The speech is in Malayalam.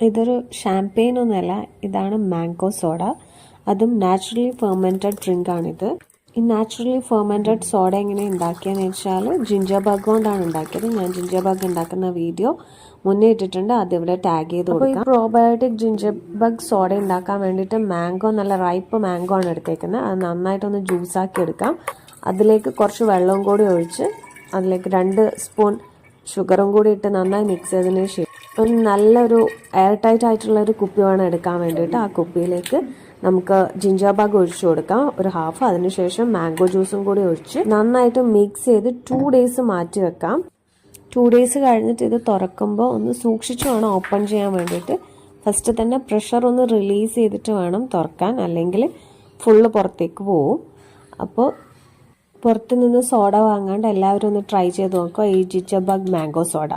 ഇതൊരു ഷാംപെയിൻ ഒന്നുമല്ല, ഇതാണ് മാംഗോ സോഡ. അതും നാച്ചുറലി ഫെർമെൻറ്റഡ് ഡ്രിങ്ക് ആണിത്. ഈ നാച്ചുറലി ഫെർമെൻറ്റഡ് സോഡ എങ്ങനെ ഉണ്ടാക്കിയെന്ന് വെച്ചാൽ ജിഞ്ചർ ബഗ് കൊണ്ടാണ് ഉണ്ടാക്കിയത്. ഞാൻ ജിഞ്ചർ ബഗ് ഉണ്ടാക്കുന്ന വീഡിയോ മുന്നേ ഇട്ടിട്ടുണ്ട്, അതിവിടെ ടാഗ് ചെയ്ത് കൊടുക്കാം. അപ്പോൾ ഈ പ്രോബയോട്ടിക് ജിഞ്ചർ ബഗ് സോഡ ഉണ്ടാക്കാൻ വേണ്ടിയിട്ട് മാംഗോ, നല്ല റൈപ്പ് മാംഗോ ആണ് എടുത്തേക്കുന്നത്. അത് നന്നായിട്ടൊന്ന് ജ്യൂസാക്കി എടുക്കാം. അതിലേക്ക് കുറച്ച് വെള്ളവും കൂടി ഒഴിച്ച് അതിലേക്ക് 2 സ്പൂൺ ഷുഗറും കൂടി ഇട്ട് നന്നായി മിക്സ് ചെയ്തതിന് ശേഷം നല്ലൊരു എയർ ടൈറ്റ് ആയിട്ടുള്ള ഒരു കുപ്പി വേണം എടുക്കാൻ വേണ്ടിയിട്ട്. ആ കുപ്പിയിലേക്ക് നമുക്ക് ജിഞ്ചർ ബഗ് ഒഴിച്ചു കൊടുക്കാം, ഒരു ഹാഫ്. അതിനുശേഷം മാംഗോ ജ്യൂസും കൂടി ഒഴിച്ച് നന്നായിട്ട് മിക്സ് ചെയ്ത് 2 ഡേയ്സ് മാറ്റി വെക്കാം. 2 ഡേയ്സ് കഴിഞ്ഞിട്ട് ഇത് തുറക്കുമ്പോൾ ഒന്ന് സൂക്ഷിച്ച് വേണം ഓപ്പൺ ചെയ്യാൻ വേണ്ടിയിട്ട്. ഫസ്റ്റ് തന്നെ പ്രഷർ ഒന്ന് റിലീസ് ചെയ്തിട്ട് വേണം തുറക്കാൻ, അല്ലെങ്കിൽ ഫുള്ള് പുറത്തേക്ക് പോവും. അപ്പോൾ പുറത്ത് നിന്ന് സോഡ വാങ്ങാണ്ട് എല്ലാവരും ഒന്ന് ട്രൈ ചെയ്ത് നോക്കുക ഈ ജിഞ്ചർ ബഗ് മാംഗോ സോഡ.